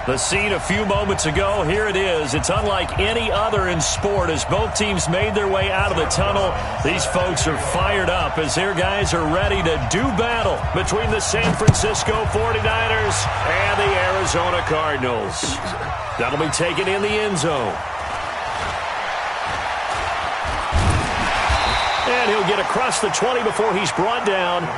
The scene a few moments ago, here it is. It's unlike any other in sport as both teams made their way out of the tunnel. These folks are fired up as their guys are ready to do battle between the San Francisco 49ers and the Arizona Cardinals. That'll be taken in the end zone. And he'll get across the 20 before he's brought down.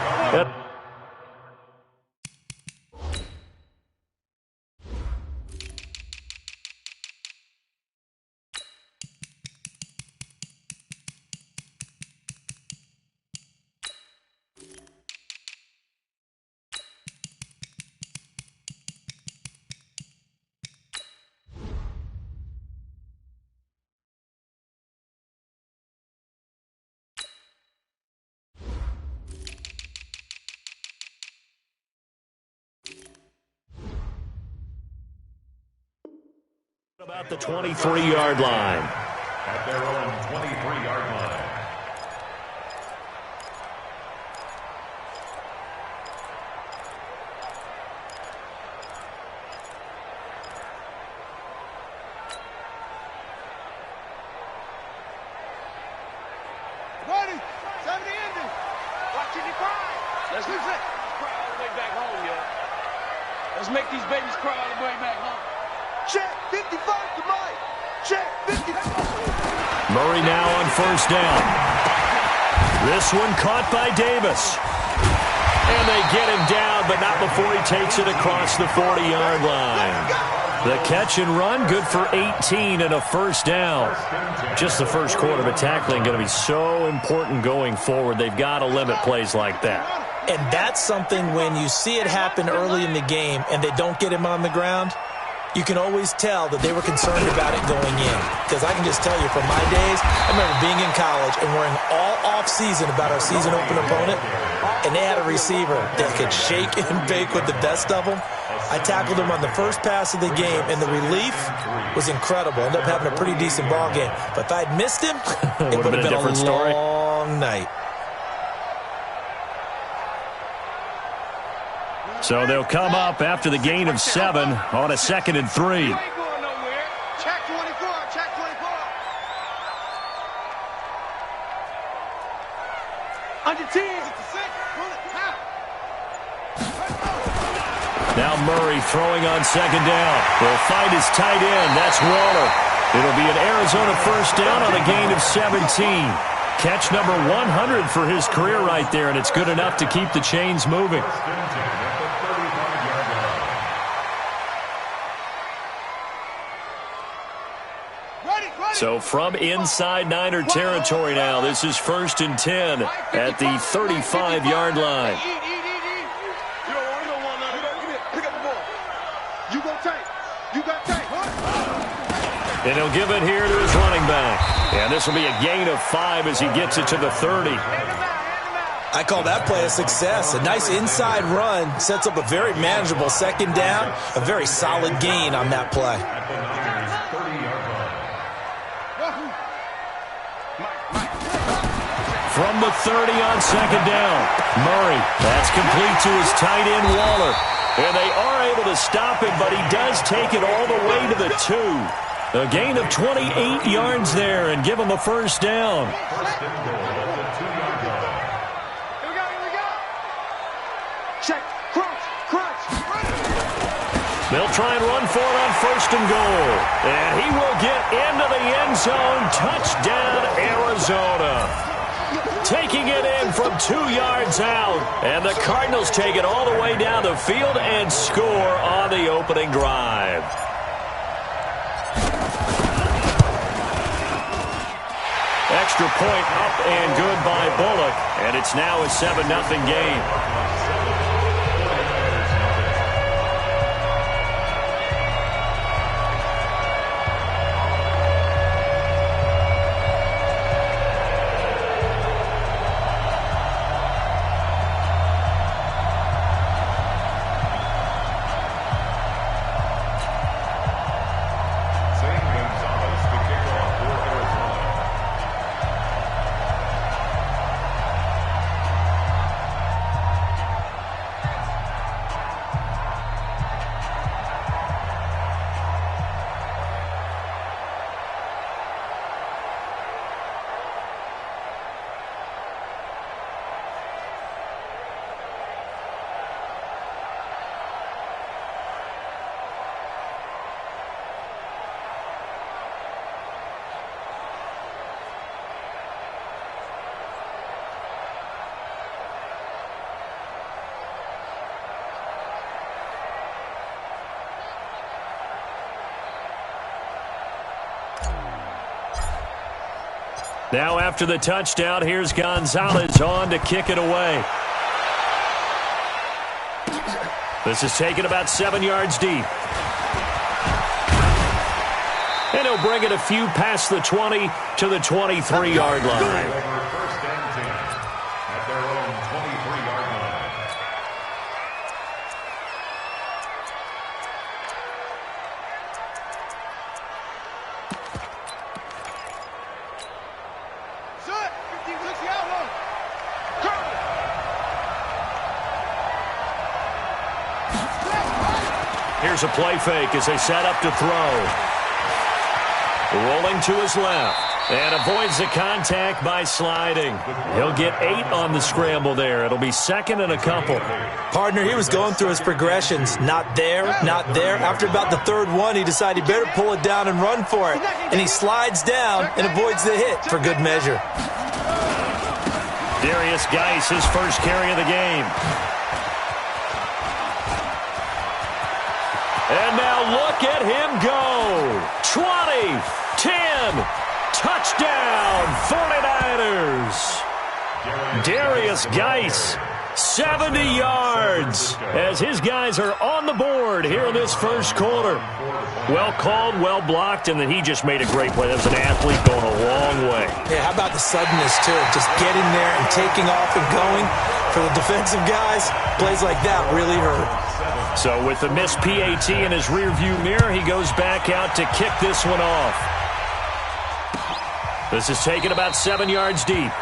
About the 23-yard line. At their own 23-yard line. Ready? 70 ending. Watching you cry. Let's do it. Cry all the way back home, yo. Let's make these babies cry all the way back home. Check 55 to Mike. Check 55. Murray now on first down. This one caught by Davis. And they get him down, but not before he takes it across the 40-yard line. The catch and run, good for 18 and a first down. Just the first quarter, but tackling going to be so important going forward. They've got to limit plays like that. And that's something when you see it happen early in the game and they don't get him on the ground, you can always tell that they were concerned about it going in. Because I can just tell you from my days, I remember being in college and worrying all off-season about our season open opponent, and they had a receiver that could shake and bake with the best of them. I tackled him on the first pass of the game, and the relief was incredible. Ended up having a pretty decent ball game. But if I'd missed him, it would have been a different story. long night. So they'll come up after the gain of 7 on a 2nd and 3. You ain't going nowhere. Check 24. Check 24. Under 10. Now Murray throwing on 2nd down. Will find his tight end. That's Waller. It'll be an Arizona first down on a gain of 17. Catch number 100 for his career right there, and it's good enough to keep the chains moving. So from inside Niner territory now, this is 1st and 10 at the 35-yard line. And he'll give it here to his running back. And this will be a gain of 5 as he gets it to the 30. I call that play a success. A nice inside run sets up a very manageable 2nd down. A very solid gain on that play. From the 30 on 2nd down. Murray, that's complete to his tight end, Waller. And they are able to stop him, but he does take it all the way to the 2. A gain of 28 yards there and give him a first down. Here we go. Check. Crunch. They'll try and run for it on 1st and goal. And he will get into the end zone. Touchdown, Arizona. Taking it in from 2 yards out. And the Cardinals take it all the way down the field and score on the opening drive. Extra point up and good by Bullock. And it's now a 7-0 game. Now after the touchdown, here's Gonzalez on to kick it away. This is taken about 7 yards deep. And he'll bring it a few past the 20 to the 23-yard line. First and 10 at their own 23-yard line. Set. 50-60 outlaw. Here's a play fake as they set up to throw. Rolling to his left and avoids the contact by sliding. He'll get 8 on the scramble there. It'll be second and a couple. Partner, he was going through his progressions. Not there, not there. After about the third one, he decided he better pull it down and run for it. And he slides down and avoids the hit for good measure. Darius Geis, his first carry of the game. And now look at him go. 20, 10, touchdown, 49ers. Darius Geis, 70 yards, as his guys are on the board here in this first quarter. Well called, well blocked, and then he just made a great play. That was an athlete going a long way. Yeah, how about the suddenness, too? Just getting there and taking off and going. For the defensive guys, plays like that really hurt. So with the missed PAT in his rearview mirror, he goes back out to kick this one off. This is taken about 7 yards deep.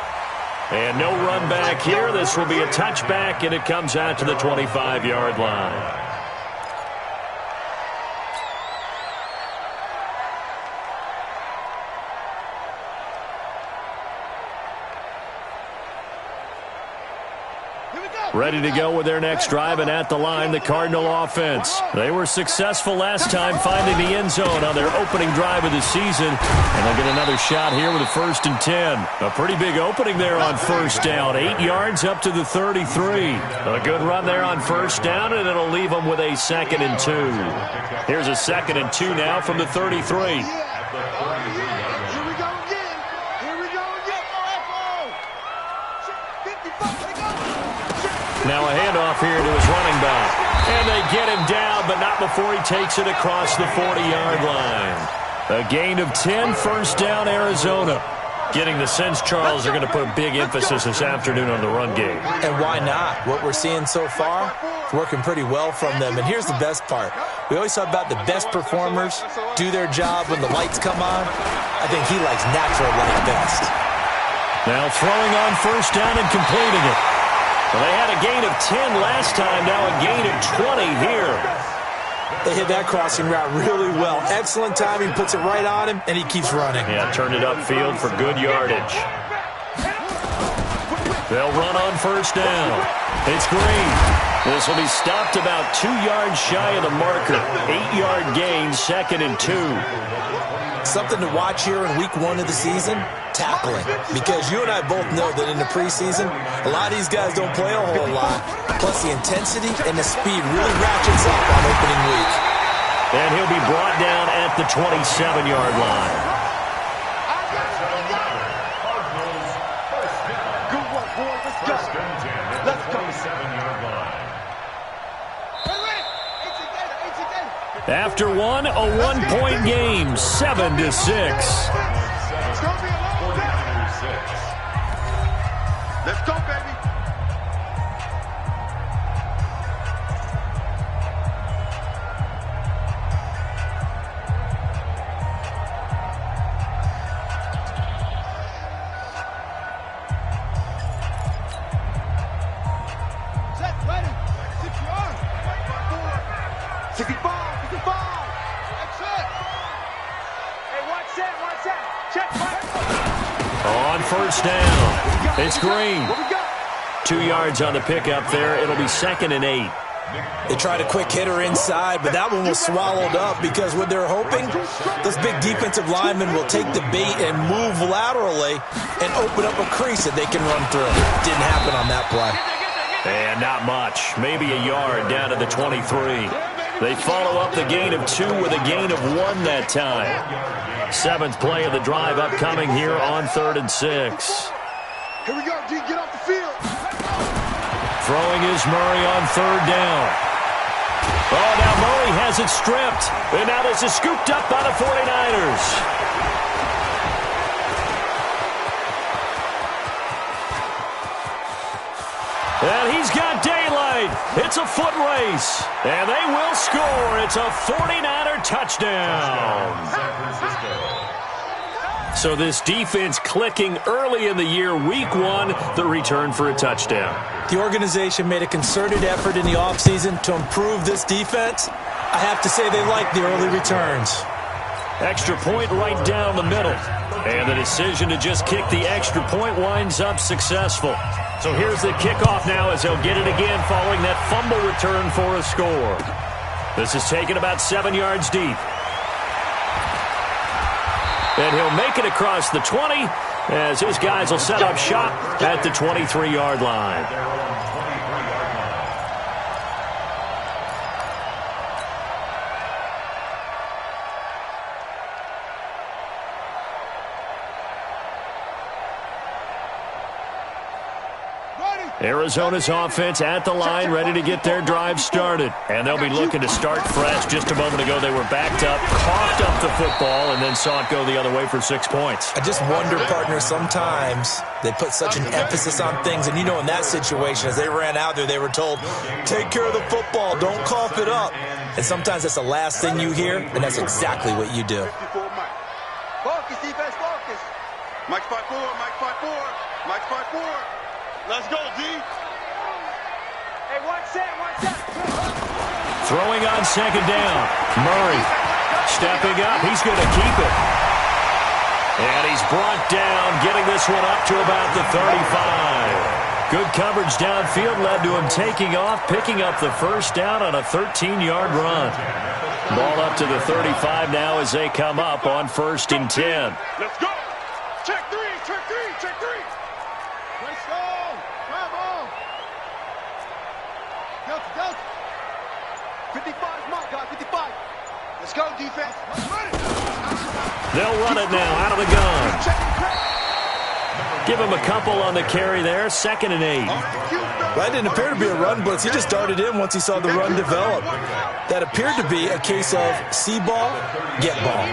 And no run back here. This will be a touchback, and it comes out to the 25-yard line. Ready to go with their next drive, and at the line, the Cardinal offense. They were successful last time finding the end zone on their opening drive of the season, and they'll get another shot here with a 1st and 10. A pretty big opening there on first down. 8 yards up to the 33. A good run there on first down, and it'll leave them with a 2nd and 2. Here's a 2nd and 2 now from the 33. Now a handoff here to his running back. And they get him down, but not before he takes it across the 40-yard line. A gain of 10, first down, Arizona. Getting the sense, Charles, they're going to put a big emphasis this afternoon on the run game. And why not? What we're seeing so far, it's working pretty well from them. And here's the best part. We always talk about the best performers do their job when the lights come on. I think he likes natural light best. Now throwing on first down and completing it. Well, they had a gain of 10 last time, now a gain of 20 here. They hit that crossing route really well. Excellent timing, puts it right on him, and he keeps running. Yeah, turned it upfield for good yardage. They'll run on first down. It's Green. This will be stopped about 2 yards shy of the marker. 8-yard gain, 2nd and 2. Something to watch here in week 1 of the season, tackling. Because you and I both know that in the preseason, a lot of these guys don't play a whole lot. Plus the intensity and the speed really ratchets up on opening week. And he'll be brought down at the 27-yard line. Good work, boys. Let's go. Let's go. 27-yard line. After one, a one-point game, 7-6. It's going to be a long day. Let's go, baby. Set, ready. 6 yards. 65. That's it. Hey, watch that. Check. On first down, it's Green. What we got? 2 yards on the pickup there. It'll be 2nd and 8. They tried a quick hitter inside, but that one was swallowed up because what they're hoping, those big defensive linemen will take the bait and move laterally and open up a crease that they can run through. Didn't happen on that play. And not much. Maybe a yard down to the 23. They follow up the gain of 2 with a gain of 1 that time. 7th play of the drive upcoming here on 3rd and 6. Here we go, G. Get off the field. Throwing is Murray on 3rd down. Oh, now Murray has it stripped. And now this is scooped up by the 49ers. And he's got daylight. It's a foot race. And they will score. It's a 49er touchdown. So this defense clicking early in the year, week 1, the return for a touchdown. The organization made a concerted effort in the offseason to improve this defense. I have to say they like the early returns. Extra point right down the middle. And the decision to just kick the extra point winds up successful. So here's the kickoff now as they'll get it again following that fumble return for a score. This is taken about 7 yards deep. And he'll make it across the 20 as his guys will set up shop at the 23-yard line. Arizona's offense at the line, ready to get their drive started. And they'll be looking to start fresh. Just a moment ago, they were backed up, coughed up the football, and then saw it go the other way for 6 points. I just wonder, partner, sometimes they put such an emphasis on things. And, you know, in that situation, as they ran out there, they were told, take care of the football, don't cough it up. And sometimes that's the last thing you hear, and that's exactly what you do. Focus, defense, focus. Mike 5-4, Mike 5-4, Mike 5-4. Let's go, D. Hey, watch that. Throwing on 2nd down. Murray stepping up. He's going to keep it. And he's brought down, getting this one up to about the 35. Good coverage downfield led to him taking off, picking up the first down on a 13-yard run. Ball up to the 35 now as they come up on 1st and 10. Let's go. Check 3, check 3, check 3. Let's go. Come on. Go. 55, my God, 55. Let's go, defense. Let's run it. They'll run it now out of the gun. Give him a couple on the carry there. 2nd and 8. That didn't appear to be a run blitz. He just darted in once he saw the run develop. That appeared to be a case of see ball, get ball.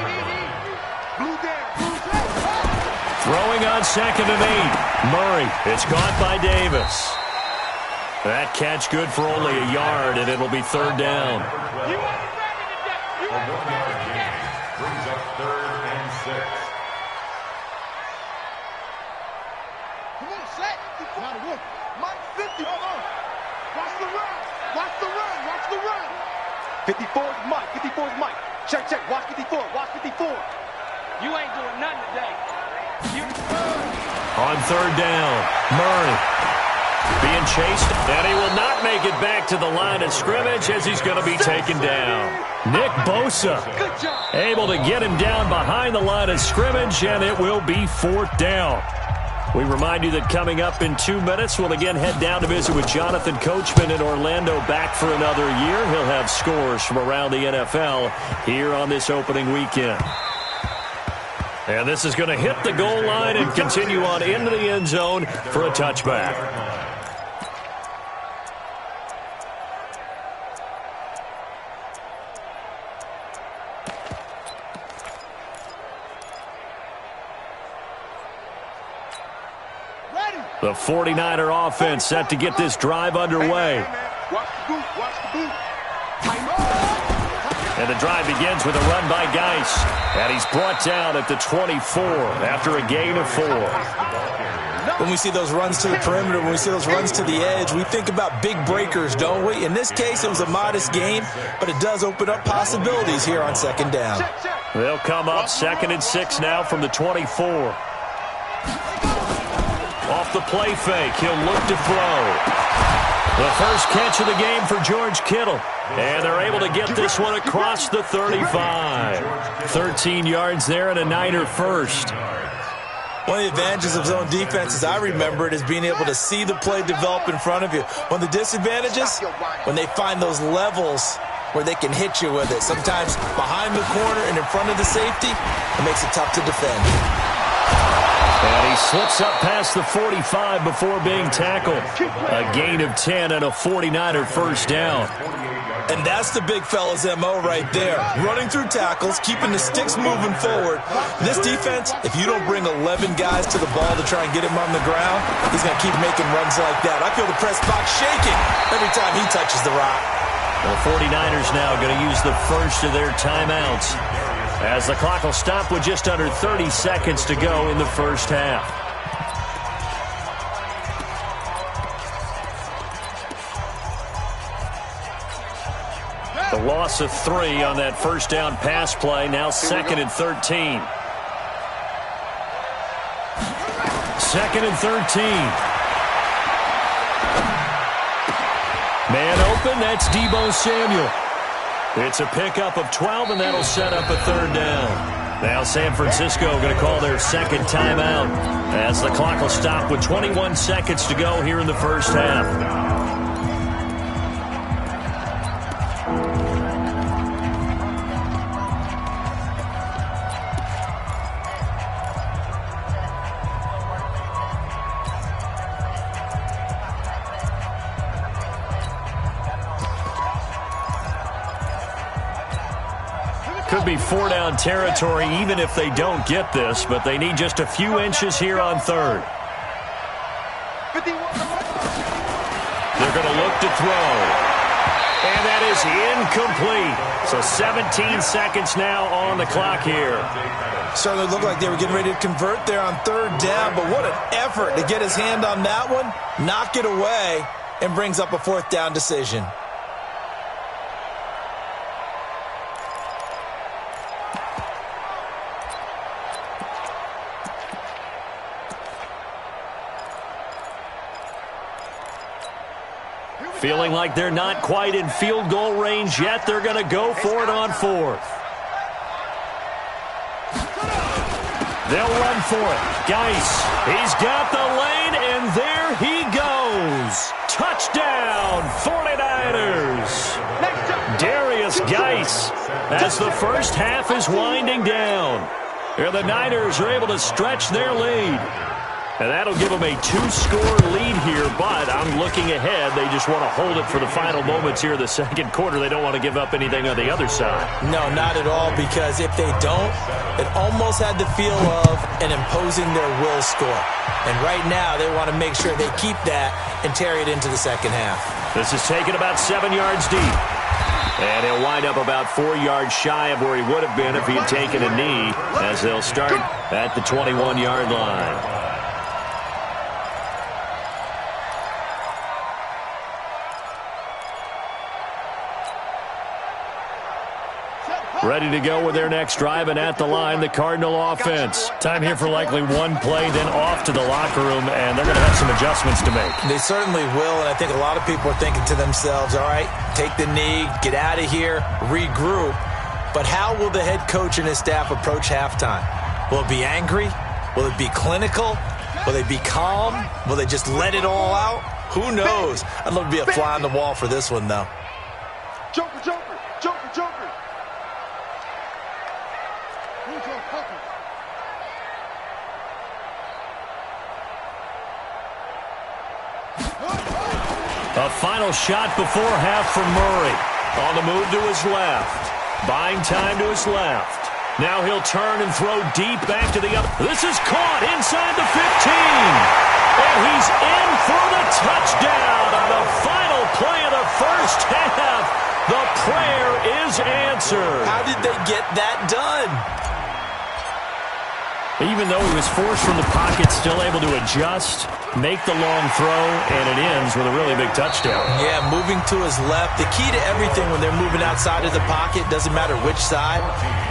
Throwing on 2nd and 8. Murray, it's caught by Davis. That catch good for only a yard, and it'll be 3rd down. Brings up 3rd and 6. Come on, set. Now to work. Mike 50. Watch the run. Watch the run. Watch the run. 54 is Mike. 54 is Mike. Check. Watch 54. Watch 54. You ain't doing nothing today. On 3rd down, Murray being chased, and he will not make it back to the line of scrimmage as he's going to be taken down. Nick Bosa able to get him down behind the line of scrimmage, and it will be 4th down. We remind you that coming up in 2 minutes, we'll again head down to visit with Jonathan Coachman in Orlando, back for another year. He'll have scores from around the NFL here on this opening weekend. And this is going to hit the goal line and continue on into the end zone for a touchback. The 49er offense set to get this drive underway. Watch the boot. Watch the boot. And the drive begins with a run by Geis. And he's brought down at the 24 after a gain of 4. When we see those runs to the perimeter, when we see those runs to the edge, we think about big breakers, don't we? In this case, it was a modest gain, but it does open up possibilities here on 2nd down. They'll come up 2nd and 6 now from the 24. Off the play fake, he'll look to throw. The first catch of the game for George Kittle. And they're able to get this one across the 35. 13 yards there and a Niner first. One of the advantages of zone defense, as I remember it, is being able to see the play develop in front of you. One of the disadvantages, when they find those levels where they can hit you with it. Sometimes behind the corner and in front of the safety, it makes it tough to defend. And he slips up past the 45 before being tackled. A gain of 10 and a 49er first down. And that's the big fella's MO right there. Running through tackles, keeping the sticks moving forward. This defense, if you don't bring 11 guys to the ball to try and get him on the ground, he's going to keep making runs like that. I feel the press box shaking every time he touches the rock. The 49ers now going to use the first of their timeouts, as the clock will stop with just under 30 seconds to go in the first half. The loss of 3 on that first down pass play, now 2nd and 13. 2nd and 13. Man open, that's Deebo Samuel. It's a pickup of 12, and that'll set up a 3rd down. Now San Francisco going to call their second timeout, as the clock will stop with 21 seconds to go here in the first half. Could be 4-down territory even if they don't get this, but they need just a few inches here on 3rd. They're going to look to throw. And that is incomplete. So 17 seconds now on the clock here. Certainly looked like they were getting ready to convert there on 3rd down, but what an effort to get his hand on that one, knock it away, and brings up a 4th down decision. Feeling like they're not quite in field goal range yet. They're going to go for it on 4th. They'll run for it. Geis, he's got the lane, and there he goes. Touchdown, 49ers. Darius Geis, as the first half is winding down. And the Niners are able to stretch their lead. And that'll give them a 2-score lead here, but I'm looking ahead. They just want to hold it for the final moments here in the second quarter. They don't want to give up anything on the other side. No, not at all, because if they don't, it almost had the feel of an imposing their will score. And right now, they want to make sure they keep that and carry it into the second half. This is taken about 7 yards deep. And he'll wind up about 4 yards shy of where he would have been if he had taken a knee, as they'll start at the 21-yard line. Ready to go with their next drive, and at the line, the Cardinal offense. Time here for likely one play, then off to the locker room, and they're going to have some adjustments to make. They certainly will, and I think a lot of people are thinking to themselves, all right, take the knee, get out of here, regroup. But how will the head coach and his staff approach halftime? Will it be angry? Will it be clinical? Will they be calm? Will they just let it all out? Who knows? I'd love to be a fly on the wall for this one, though. Joker, Joker, Joker, Joker. A final shot before half from Murray. On the move to his left. Buying time to his left. Now he'll turn and throw deep back to the other. This is caught inside the 15. And he's in for the touchdown on the final play of the first half. The prayer is answered. How did they get that done? Even though he was forced from the pocket, still able to adjust, make the long throw, and it ends with a really big touchdown. Yeah, moving to his left. The key to everything when they're moving outside of the pocket, doesn't matter which side,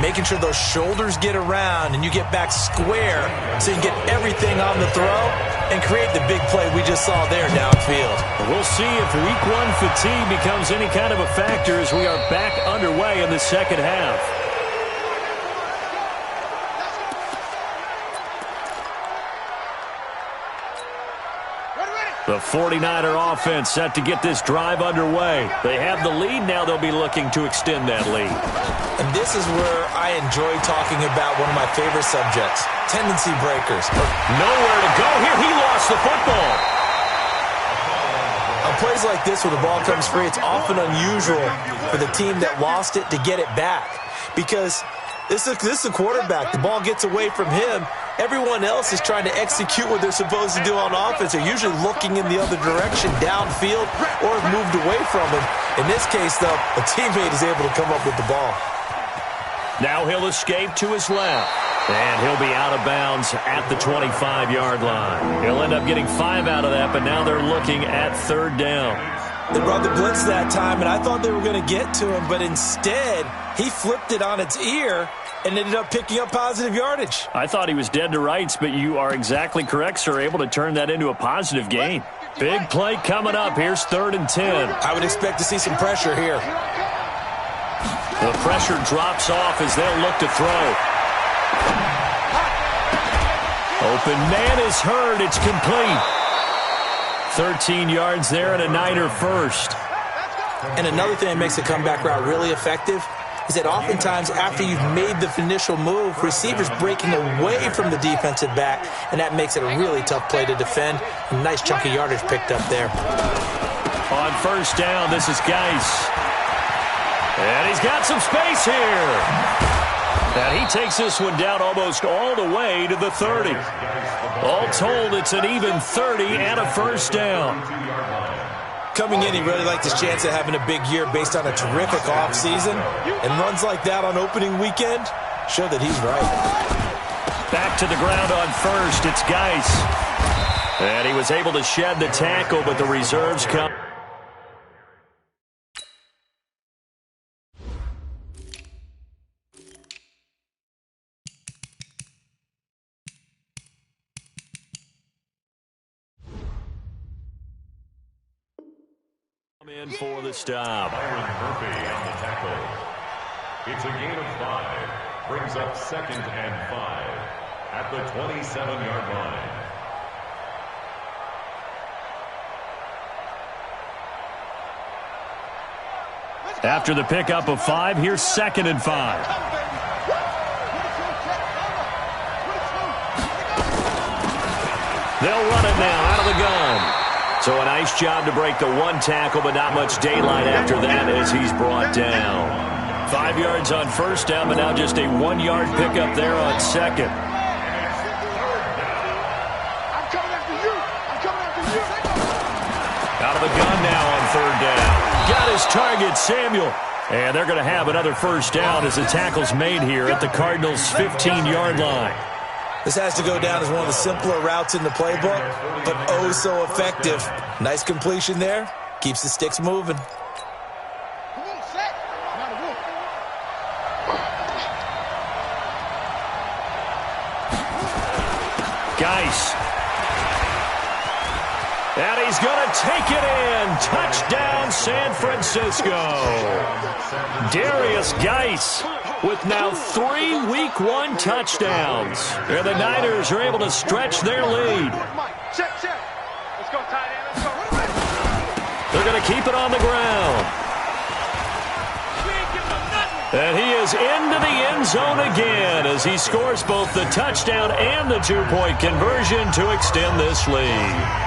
making sure those shoulders get around and you get back square so you can get everything on the throw and create the big play we just saw there downfield. We'll see if week one fatigue becomes any kind of a factor as we are back underway in the second half. The 49er offense set to get this drive underway. They have the lead. Now they'll be looking to extend that lead. And this is where I enjoy talking about one of my favorite subjects, tendency breakers. Nowhere to go here. He lost the football. On plays like this where the ball comes free, it's often unusual for the team that lost it to get it back. Because this is a quarterback. The ball gets away from him. Everyone else is trying to execute what they're supposed to do on offense. They're usually looking in the other direction, downfield, or have moved away from him. In this case, though, a teammate is able to come up with the ball. Now he'll escape to his left. And he'll be out of bounds at the 25-yard line. He'll end up getting 5 out of that, but now they're looking at third down. They brought the blitz that time, and I thought they were going to get to him, but instead, he flipped it on its ear and ended up picking up positive yardage. I thought he was dead to rights, but you are exactly correct, sir, able to turn that into a positive gain. Big play coming up. Here's 3rd and 10. I would expect to see some pressure here. The pressure drops off as they'll look to throw. Open man is heard. It's complete. 13 yards there and a Niner first. And another thing that makes the comeback route really effective is that oftentimes after you've made the initial move, receivers breaking away from the defensive back, and that makes it a really tough play to defend. A nice chunk of yardage picked up there. On first down, this is Geis. And he's got some space here. And he takes this one down almost all the way to the 30. All told, it's an even 30 and a first down. Coming in, he really liked his chance of having a big year based on a terrific offseason. And runs like that on opening weekend show that he's right. Back to the ground on first, it's Geis. And he was able to shed the tackle, but the reserves come. In for the stop. Byron Murphy on the tackle. It's a gain of 5. Brings up 2nd and 5 at the 27-yard line. After the pickup of 5, here's 2nd and 5. They'll run it now out of the gun. So a nice job to break the one tackle, but not much daylight after that as he's brought down. 5 yards on first down, but now just a 1-yard pickup there on second. Out of the gun now on third down. Got his target, Samuel. And they're going to have another first down as the tackle's made here at the Cardinals' 15-yard line. This has to go down as one of the simpler routes in the playbook, but oh so effective. Nice completion there. Keeps the sticks moving. Geis. And he's going to take it in. Touchdown, San Francisco. Darius Geis with now 3 Week 1 touchdowns. And the Niners are able to stretch their lead. They're going to keep it on the ground. And he is into the end zone again as he scores both the touchdown and the 2-point conversion to extend this lead.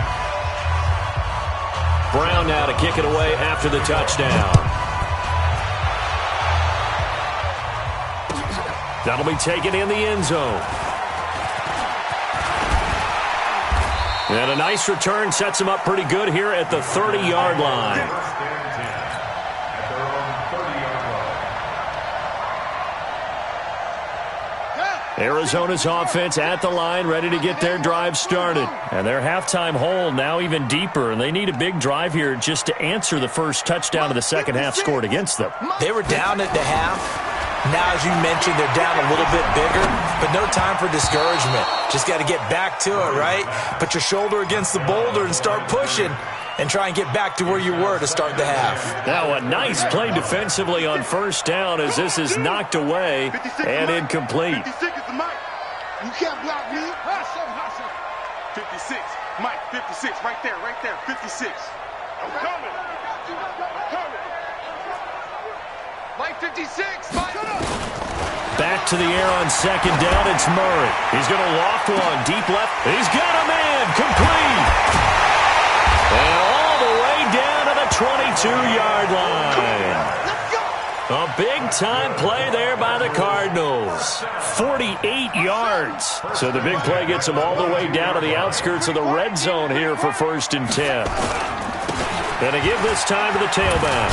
Brown now to kick it away after the touchdown. That'll be taken in the end zone. And a nice return sets him up pretty good here at the 30-yard line. Arizona's offense at the line, ready to get their drive started. And their halftime hole now even deeper, and they need a big drive here just to answer the first touchdown of the second half scored against them. They were down at the half. Now, as you mentioned, they're down a little bit bigger, but no time for discouragement. Just got to get back to it, right? Put your shoulder against the boulder and start pushing and try and get back to where you were to start the half. Now, a nice play defensively on first down as this is knocked away and incomplete. 56 is the mic. You can't block me. 56. Mike, 56, right there, 56. I'm coming. Mike, 56, Mike. Back to the air on second down, it's Murray. He's going to loft one, deep left. He's got a man, complete. And all the way down to the 22-yard line. A big-time play there by the Cardinals. 48 yards. So the big play gets them all the way down to the outskirts of the red zone here for 1st and 10. And to give this time to the tailback.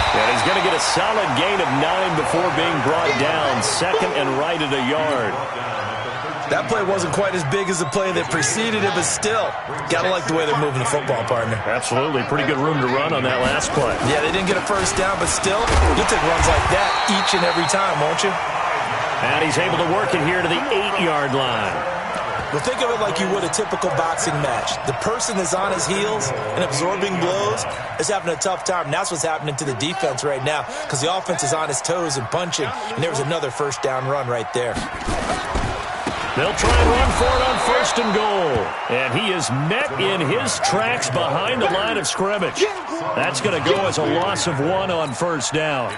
And he's going to get a solid gain of 9 before being brought down. 2nd and right at a yard. That play wasn't quite as big as the play that preceded it, but still, got to like the way they're moving the football, partner. Absolutely. Pretty good room to run on that last play. Yeah, they didn't get a first down, but still, you'll take runs like that each and every time, won't you? And he's able to work it here to the 8-yard line. Well, think of it like you would a typical boxing match. The person that's on his heels and absorbing blows is having a tough time. And that's what's happening to the defense right now because the offense is on his toes and punching. And there was another first down run right there. They'll try and run for it on 1st and goal. And he is met in his tracks behind the line of scrimmage. That's going to go as a loss of 1 on 1st down.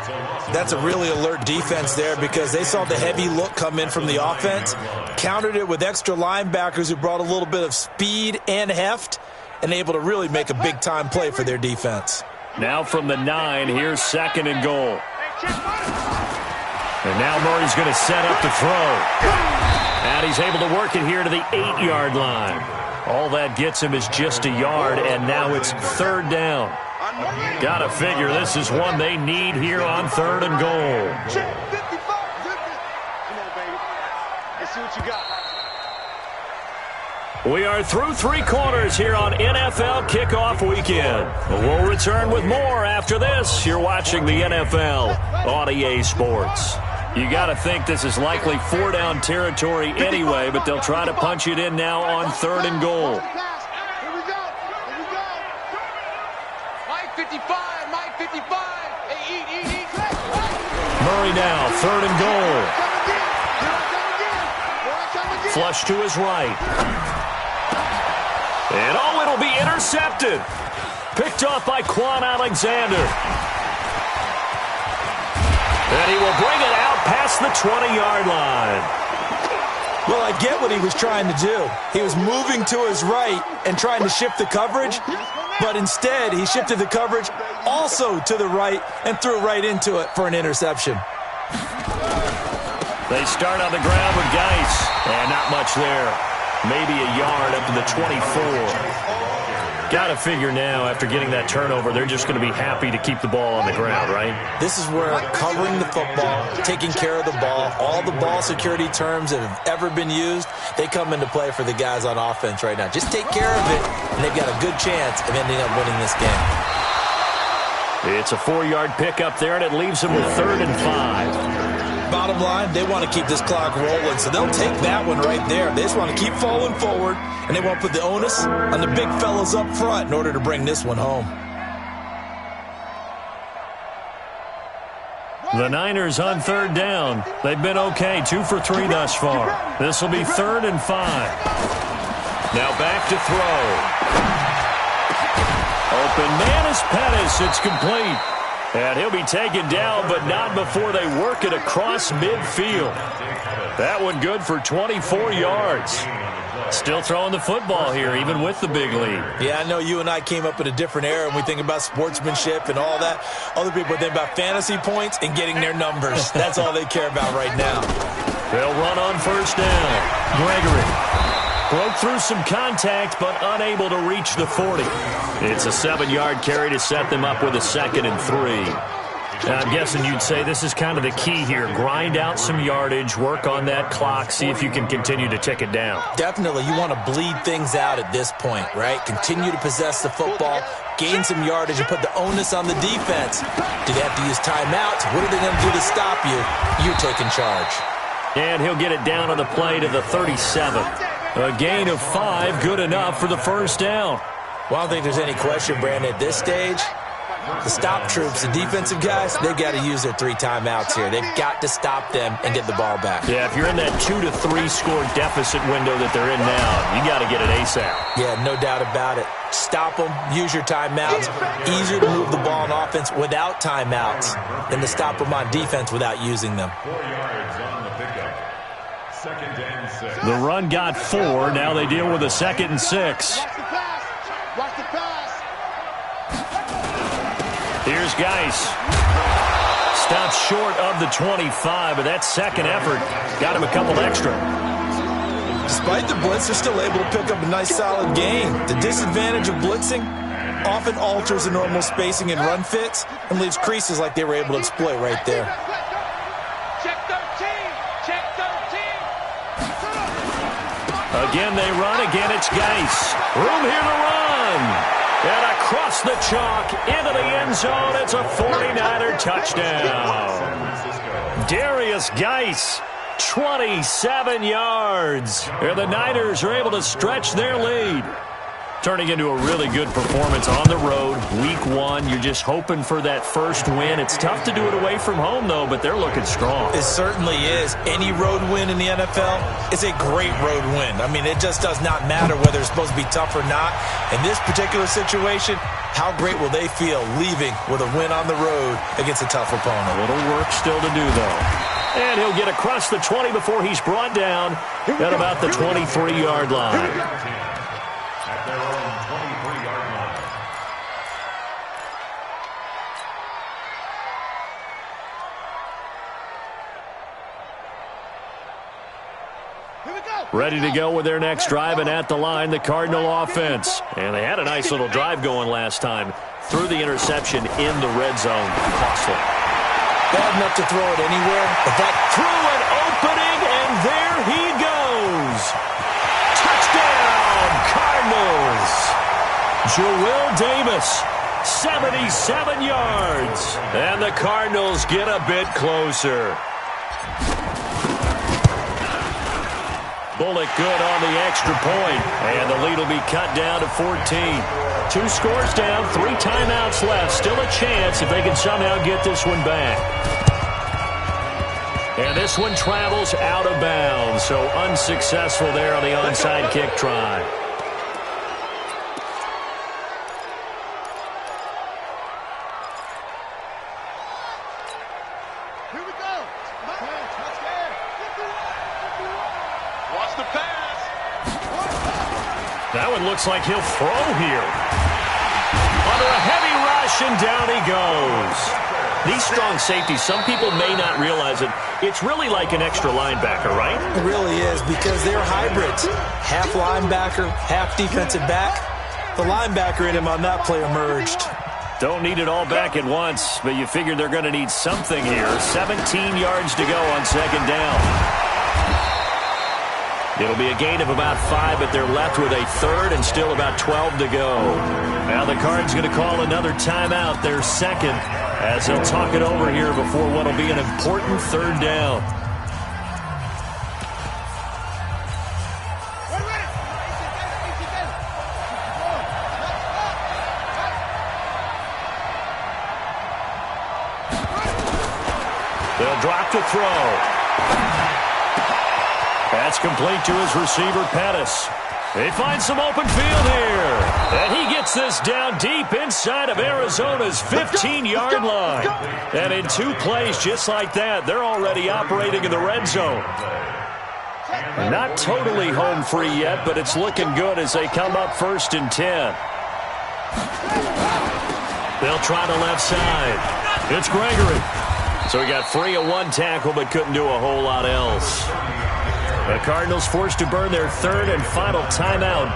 That's a really alert defense there because they saw the heavy look come in from the offense, countered it with extra linebackers who brought a little bit of speed and heft, and able to really make a big-time play for their defense. Now from the 9, here's 2nd and goal. And now Murray's going to set up to throw. And he's able to work it here to the 8-yard line. All that gets him is just a yard, and now it's 3rd down. Gotta figure this is one they need here on 3rd and goal. Come on, baby. Let's see what you got. We are through 3 quarters here on NFL Kickoff Weekend. We'll return with more after this. You're watching the NFL on EA Sports. You got to think this is likely 4-down territory anyway, but they'll try to punch it in now on 3rd and goal. Here we go. Mike 55, Mike 55. Hey, eat. Murray now, 3rd and goal. Flush to his right. And it'll be intercepted. Picked off by Quan Alexander. And he will bring it out past the 20-yard line. Well, I get what he was trying to do. He was moving to his right and trying to shift the coverage, but instead he shifted the coverage also to the right and threw right into it for an interception. They start on the ground with Geis, and not much there. Maybe a yard up to the 24. Got to figure now, after getting that turnover, they're just going to be happy to keep the ball on the ground, right? This is where covering the football, taking care of the ball, all the ball security terms that have ever been used, they come into play for the guys on offense right now. Just take care of it, and they've got a good chance of ending up winning this game. It's a 4-yard pickup there, and it leaves them with 3rd and 5. Bottom line, they want to keep this clock rolling, so they'll take that one right there. They just want to keep falling forward, and they want to put the onus on the big fellas up front in order to bring this one home. The Niners on 3rd down. They've been okay, 2 for 3 thus far. This will be 3rd and 5. Now back to throw. Open man is Pettis. It's complete. And he'll be taken down, but not before they work it across midfield. That one good for 24 yards. Still throwing the football here, even with the big lead. Yeah, I know you and I came up in a different era, and we think about sportsmanship and all that. Other people think about fantasy points and getting their numbers. That's all they care about right now. They'll run on 1st down. Gregory broke through some contact, but unable to reach the 40. It's a 7-yard carry to set them up with a 2nd and 3. Now, I'm guessing you'd say this is kind of the key here. Grind out some yardage, work on that clock, see if you can continue to tick it down. Definitely. You want to bleed things out at this point, right? Continue to possess the football, gain some yardage, and put the onus on the defense. Do they have to use timeouts? What are they going to do to stop you? You're taking charge. And he'll get it down on the play to the 37. A gain of 5, good enough for the 1st down. Well, I don't think there's any question, Brandon, at this stage. The stop troops, the defensive guys, they've got to use their 3 timeouts here. They've got to stop them and get the ball back. Yeah, if you're in that 2 to 3 score deficit window that they're in now, you got to get it ASAP. Yeah, no doubt about it. Stop them, use your timeouts. Easier to move the ball on offense without timeouts than to stop them on defense without using them. 4 yards on the pickup. 2nd and 6. The run got 4. Now they deal with a 2nd and 6. Watch the pass. Watch the pass. Here's Geis. Stops short of the 25, but that second effort got him a couple extra. Despite the blitz, they're still able to pick up a nice solid gain. The disadvantage of blitzing often alters the normal spacing and run fits and leaves creases like they were able to exploit right there. Check 13. Check 13. Again they run. Again it's Geis. Room here to run. And across the chalk into the end zone. It's a 49er touchdown. Darius Geis, 27 yards. And the Niners are able to stretch their lead. Turning into a really good performance on the road. Week 1, you're just hoping for that first win. It's tough to do it away from home, though, but they're looking strong. It certainly is. Any road win in the NFL is a great road win. I mean, it just does not matter whether it's supposed to be tough or not. In this particular situation, how great will they feel leaving with a win on the road against a tough opponent? A little work still to do, though. And he'll get across the 20 before he's brought down at about the 23-yard line. At their own 23-yard line. Here we go. Ready to go with their next drive, and at the line, the Cardinal offense. And they had a nice little drive going last time. Threw the interception in the red zone. Costly. Bad enough to throw it anywhere, but that Through an opening, and there he goes. Touchdown, Cardinals. Joel Davis, 77 yards. And the Cardinals get a bit closer. Bullock good on the extra point, and the lead will be cut down to 14. 2 scores down, 3 timeouts left. Still a chance if they can somehow get this one back. And this one travels out of bounds, so unsuccessful there on the onside kick try. Here we go. Watch the pass. That one looks like he'll throw here. Under a heavy rush, and down he goes. These strong safeties, some people may not realize it. It's really like an extra linebacker, right? It really is, because they're hybrids. Half linebacker, half defensive back. The linebacker in him on that play emerged. Don't need it all back at once, but you figure they're going to need something here. 17 yards to go on 2nd down. It'll be a gain of about 5, but they're left with a 3rd and still about 12 to go. Now the Cards going to call another timeout, their 2nd, as they'll talk it over here before what will be an important 3rd down. They'll drop to throw. That's complete to his receiver, Pettis. They find some open field here. And he gets this down deep inside of Arizona's 15-yard line. And in 2 plays just like that, they're already operating in the red zone. Not totally home free yet, but it's looking good as they come up 1st and 10. They'll try the left side. It's Gregory. So he got free of 1 tackle, but couldn't do a whole lot else. The Cardinals forced to burn their 3rd and final timeout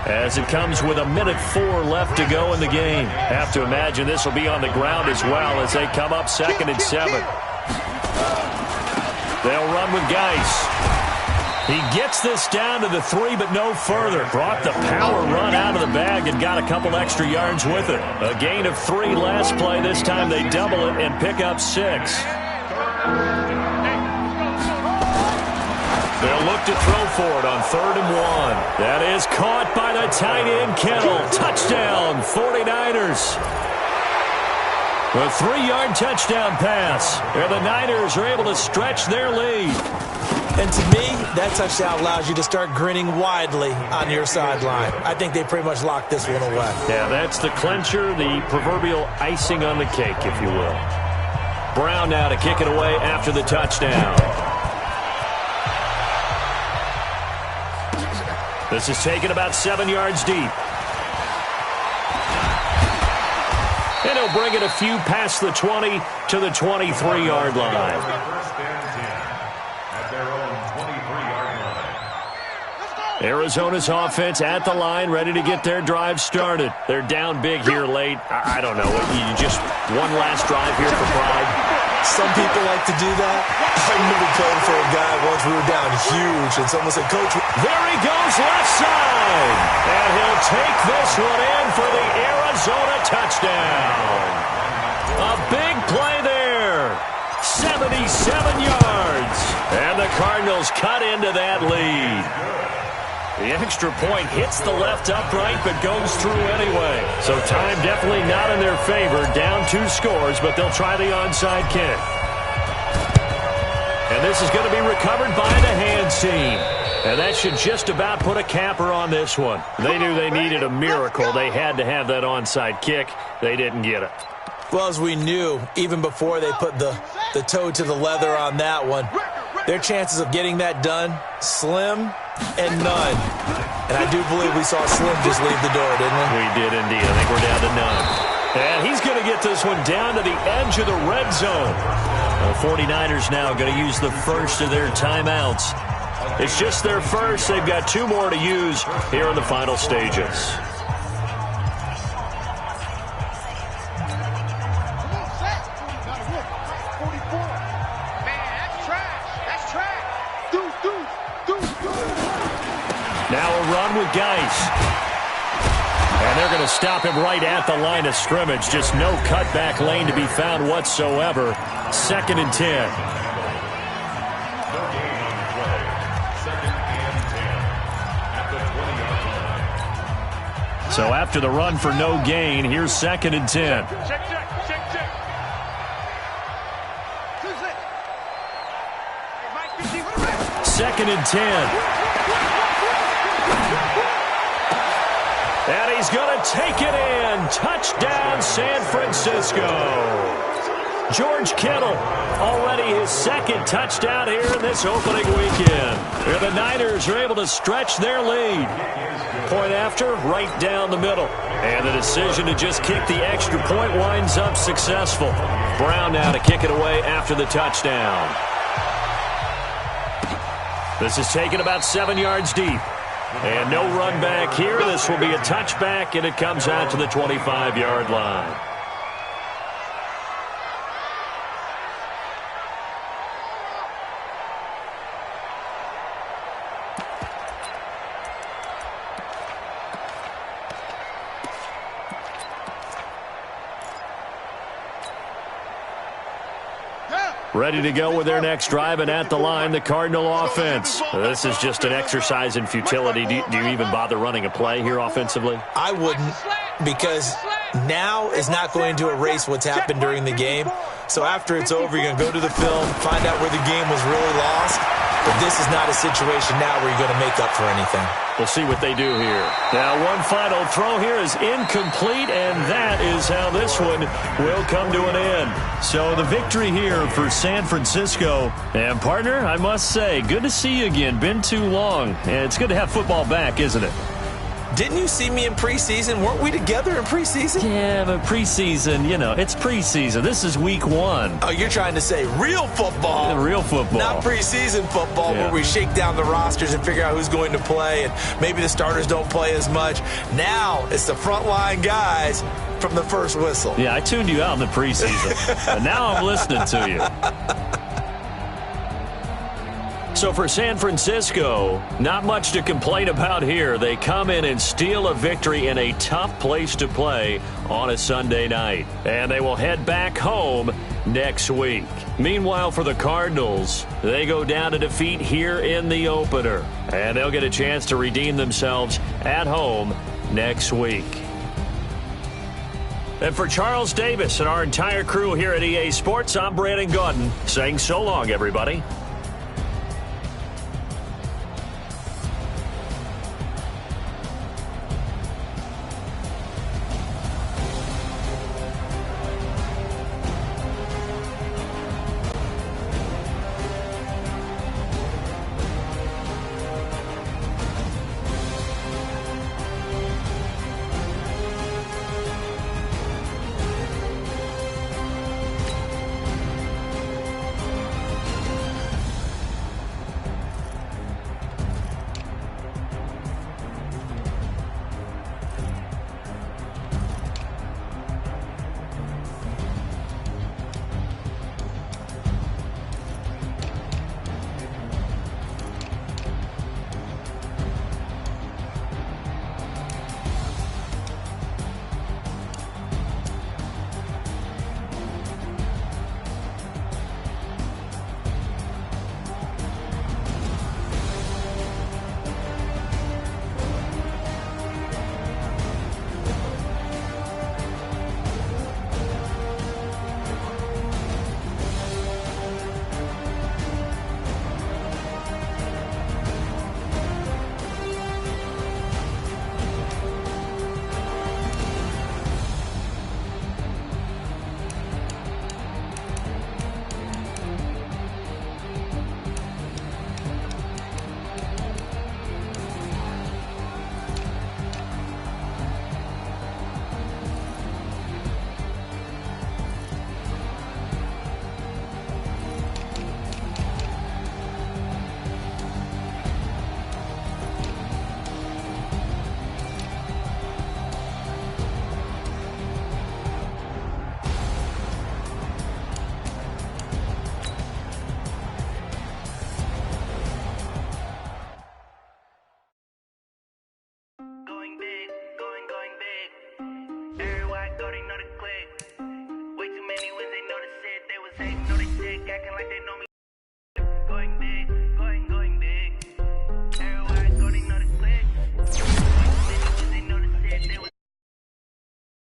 as it comes with 1:04 left to go in the game. Have to imagine this will be on the ground as well as they come up 2nd and 7. They'll run with Geis. He gets this down to the 3, but no further. Brought the power run out of the bag and got a couple extra yards with it. A gain of 3 last play. This time they double it and pick up 6. They'll look to throw for it on 3rd and 1. That is caught by the tight end, Kittle. Touchdown, 49ers. A 3-yard touchdown pass. And the Niners are able to stretch their lead. And to me, that touchdown allows you to start grinning widely on your sideline. I think they pretty much locked this one away. Yeah, that's the clincher, the proverbial icing on the cake, if you will. Brown now to kick it away after the touchdown. This is taken about 7 yards deep. And he'll bring it a few past the 20 to the 23-yard line. First and 10 at their own 23-yard line. Arizona's offense at the line, ready to get their drive started. They're down big here late. I don't know. You just one last drive here for pride. Some people like to do that. I remember playing for a guy once we were down huge, and someone said, Coach, there he goes left side. And he'll take this one in for the Arizona touchdown. A big play there. 77 yards. And the Cardinals cut into that lead. The extra point hits the left upright but goes through anyway. So time definitely not in their favor. Down 2 scores, but they'll try the onside kick. And this is going to be recovered by the hands team. And that should just about put a capper on this one. They knew they needed a miracle. They had to have that onside kick. They didn't get it. Well, as we knew, even before they put the toe to the leather on that one, their chances of getting that done, slim and none. And I do believe we saw Slim just leave the door, didn't we? We did indeed. I think we're down to none. And he's going to get this one down to the edge of the red zone. The 49ers now going to use the first of their timeouts. It's just their first. They've got 2 more to use here in the final stages. Now a run with Geis. And they're going to stop him right at the line of scrimmage. Just no cutback lane to be found whatsoever. 2nd and 10. No gain on the play. 2nd and 10 at the 20-yard line. So after the run for no gain, here's 2nd and 10. Check. 2nd and 10. And he's going to take it in. Touchdown, San Francisco. George Kittle, already his 2nd touchdown here in this opening weekend. And the Niners are able to stretch their lead. Point after, right down the middle. And the decision to just kick the extra point winds up successful. Brown now to kick it away after the touchdown. This is taken about 7 yards deep. And no run back here. This will be a touchback, and it comes out to the 25-yard line. Ready to go with their next drive, and at the line, the Cardinal offense. This is just an exercise in futility. Do you even bother running a play here offensively? I wouldn't, because now is not going to erase what's happened during the game. So after it's over, you're going to go to the film, find out where the game was really lost. But this is not a situation now where you're going to make up for anything. We'll see what they do here. Now, one final throw here is incomplete, and that is how this one will come to an end. So the victory here for San Francisco. And, partner, I must say, good to see you again. Been too long. And it's good to have football back, isn't it? Didn't you see me in preseason? Weren't we together in preseason? Yeah, but preseason, you know, it's preseason. This is week 1. Oh, you're trying to say real football. Real football. Not preseason football where we shake down the rosters and figure out who's going to play, and maybe the starters don't play as much. Now it's the frontline guys from the first whistle. Yeah, I tuned you out in the preseason. But now I'm listening to you. So for San Francisco, not much to complain about here. They come in and steal a victory in a tough place to play on a Sunday night. And they will head back home next week. Meanwhile, for the Cardinals, they go down to defeat here in the opener. And they'll get a chance to redeem themselves at home next week. And for Charles Davis and our entire crew here at EA Sports, I'm Màddén20 saying so long, everybody.